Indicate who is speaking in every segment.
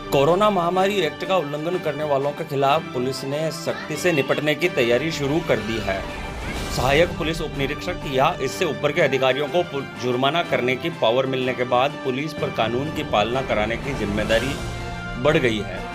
Speaker 1: Corona महामारी act का उल्लंघन करने वालों के खिलाफ पुलिस ने सख्ती से निपटने की तैयारी शुरू कर दी है। सहायक पुलिस उप निरीक्षक या इससे ऊपर के अधिकारियों को जुर्माना करने की पावर मिलने के बाद पुलिस पर कानून की पालना कराने की जिम्मेदारी बढ़ गई है।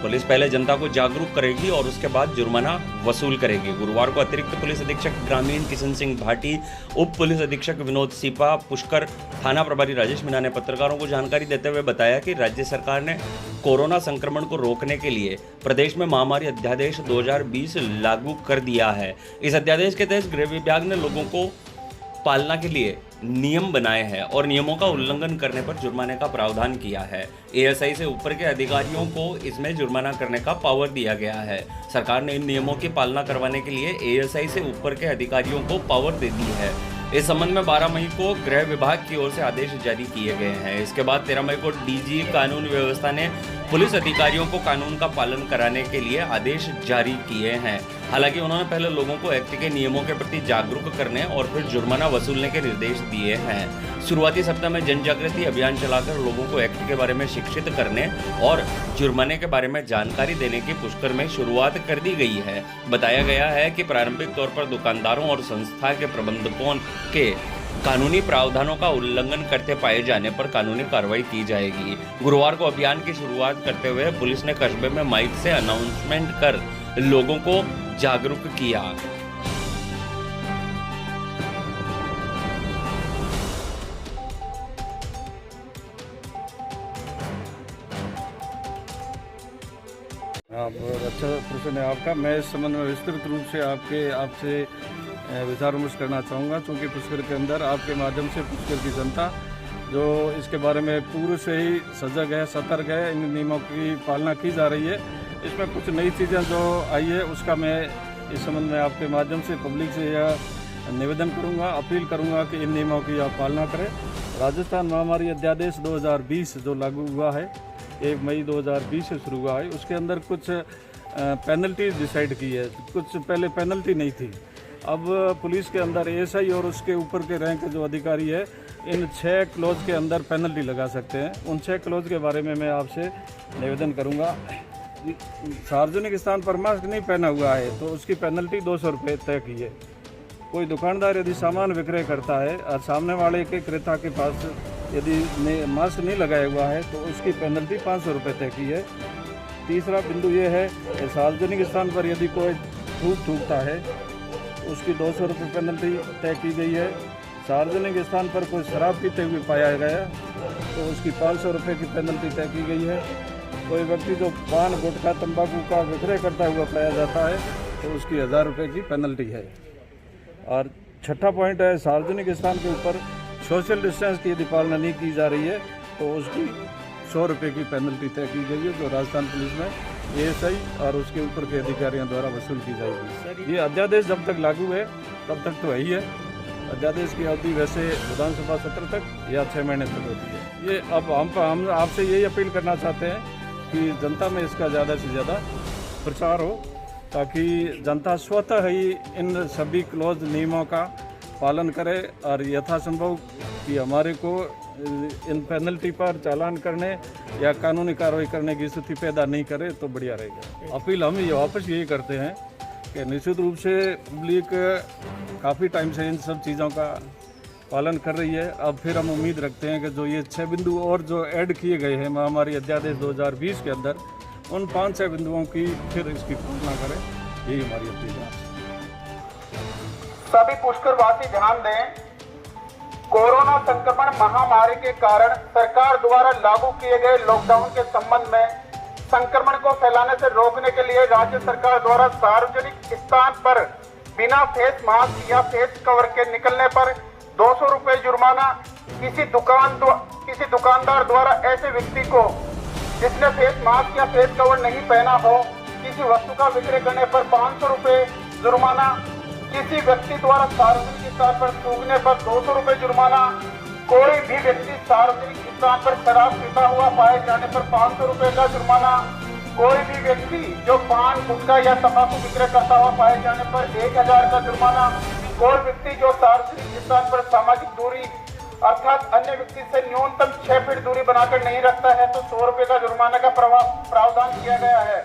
Speaker 1: पुलिस पहले जनता को जागरूक करेगी और उसके बाद जुर्माना वसूल करेगी। गुरुवार को अतिरिक्त पुलिस अधीक्षक ग्रामीण किशन सिंह भाटी, उप पुलिस अधीक्षक विनोद सीपा, पुष्कर थाना प्रभारी राजेश मीणा ने पत्रकारों को जानकारी देते हुए बताया कि राज्य सरकार ने कोरोना संक्रमण को रोकने के लिए प्रदेश में महामारी अध्यादेश 2020 लागू कर दिया है। इस अध्यादेश के तहत गृह विभाग ने लोगों को पालना के लिए नियम बनाए हैं और नियमों का उल्लंघन करने पर जुर्माने का प्रावधान किया है। एएसआई से ऊपर के अधिकारियों को इसमें जुर्माना करने का पावर दिया गया है। सरकार ने इन नियमों की पालना करवाने के लिए एएसआई से ऊपर के अधिकारियों को पावर दे दी है। इस संबंध में 12 मई को गृह विभाग की ओर से आदेश जारी किए गए हैं। इसके बाद 13 मई को डीजी कानून व्यवस्था ने पुलिस अधिकारियों को कानून का पालन कराने के लिए आदेश जारी किए हैं। हालांकि उन्होंने पहले लोगों को एक्ट के नियमों के प्रति जागरूक करने और फिर जुर्माना वसूलने के निर्देश दिए हैं। शुरुआती सप्ताह में जन जागृति अभियान चलाकर लोगों को एक्ट के बारे में शिक्षित करने और जुर्माने के बारे में जानकारी देने की पुष्कर में शुरुआत कर दी गई है। बताया गया है कि प्रारंभिक तौर पर दुकानदारों और संस्था के प्रबंधकों के कानूनी प्रावधानों का उल्लंघन करते पाए जाने पर कानूनी कार्रवाई की जाएगी। गुरुवार को अभियान की शुरुआत करते हुए पुलिस ने कस्बे में माइक से अनाउंसमेंट कर लोगों को जागरूक किया।
Speaker 2: बहुत अच्छा प्रश्न है आपका। मैं इस संबंध में विस्तृत रूप से आपसे विचार विमर्श करना चाहूँगा, क्योंकि पुष्कर के अंदर आपके माध्यम से पुष्कर की जनता जो इसके बारे में पूर्व से ही सजग है, सतर्क है, इन नियमों की पालना की जा रही है। इसमें कुछ नई चीज़ें जो आई है उसका मैं इस संबंध में आपके माध्यम से पब्लिक से यह निवेदन करूँगा, अपील करूँगा कि इन नियमों की आप पालना करें। राजस्थान महामारी अध्यादेश 2020 जो लागू हुआ है, 1 मई 2020 से शुरू हुआ है, उसके अंदर कुछ पेनल्टी डिसाइड की है। कुछ पहले पेनल्टी नहीं थी। अब पुलिस के अंदर एएसआई और उसके ऊपर के रैंक जो अधिकारी है, इन 6 क्लॉज के अंदर पेनल्टी लगा सकते हैं। उन 6 क्लॉज के बारे में मैं आपसे निवेदन करूंगा। सार्वजनिक स्थान पर मास्क नहीं पहना हुआ है तो उसकी पेनल्टी 200 रुपये तय की है। कोई दुकानदार यदि सामान विक्रय करता है और सामने वाले के क्रेता के पास यदि मास्क नहीं लगाया हुआ है तो उसकी पेनल्टी 500 रुपये तय की है। तीसरा बिंदु ये है कि सार्वजनिक स्थान पर यदि कोई थूकता है उसकी 200 रुपये पेनल्टी तय की गई है। सार्वजनिक स्थान पर कोई शराब पीते हुए पाया गया तो उसकी 500 रुपये की पेनल्टी तय की गई है। कोई व्यक्ति जो पान, गुटखा, तंबाकू का विक्रय करता हुआ पाया जाता है तो उसकी 1000 रुपये की पेनल्टी है। और छठा पॉइंट है, सार्वजनिक स्थान के ऊपर सोशल डिस्टेंस की यदि पालना नहीं की जा रही है तो उसकी 100 रुपये की पेनल्टी तय की गई है, जो राजस्थान पुलिस में एएसआई और उसके ऊपर के अधिकारियों द्वारा वसूल की जाएगी। ये अध्यादेश जब तक लागू है तब तक तो वही है। अध्यादेश की अवधि वैसे विधानसभा सत्र तक या 6 महीने तक होती है। ये अब हम आपसे यही अपील करना चाहते हैं कि जनता में इसका ज़्यादा से ज़्यादा प्रचार हो, ताकि जनता स्वतः ही इन सभी क्लोज नियमों का पालन करे और यथासंभव कि हमारे को इन पेनल्टी पर चालान करने या कानूनी कार्रवाई करने की स्थिति पैदा नहीं करे तो बढ़िया रहेगा। अपील हम ये वापस यही करते हैं कि निश्चित रूप से पब्लिक काफ़ी टाइम से इन सब चीज़ों का पालन कर रही है। अब फिर हम उम्मीद रखते हैं कि जो ये 6 बिंदु और जो ऐड किए गए हैं महामारी अध्यादेश 2020 के अंदर, उन 5-6 बिंदुओं की फिर इसकी पालना करें, यही हमारी अपील है।
Speaker 3: सभी पुष्करवासी ध्यान दें, कोरोना संक्रमण महामारी के कारण सरकार द्वारा लागू किए गए लॉकडाउन के संबंध में संक्रमण को फैलाने से रोकने के लिए राज्य सरकार द्वारा सार्वजनिक स्थान पर बिना फेस मास्क या फेस कवर के निकलने पर 200 रुपये जुर्माना, किसी दुकानदार द्वारा ऐसे व्यक्ति को जिसने फेस मास्क या फेस कवर नहीं पहना हो किसी वस्तु का विक्रय करने पर 500 रुपये जुर्माना, किसी व्यक्ति द्वारा सार्वजनिक स्थान पर थूकने पर 200 रुपये जुर्माना, कोई भी व्यक्ति सार्वजनिक स्थान पर शराब पीता हुआ पाए जाने पर 500 रुपये का जुर्माना, कोई भी व्यक्ति जो पान, गुटखा या तंबाकू विक्रय करता हुआ पाए जाने पर 1000 का जुर्माना, कोई व्यक्ति जो सार्वजनिक स्थान पर सामाजिक दूरी अर्थात अन्य व्यक्ति से न्यूनतम 6 फीट दूरी बनाकर नहीं रखता है तो 100 रुपए का जुर्माने का प्रावधान किया गया है।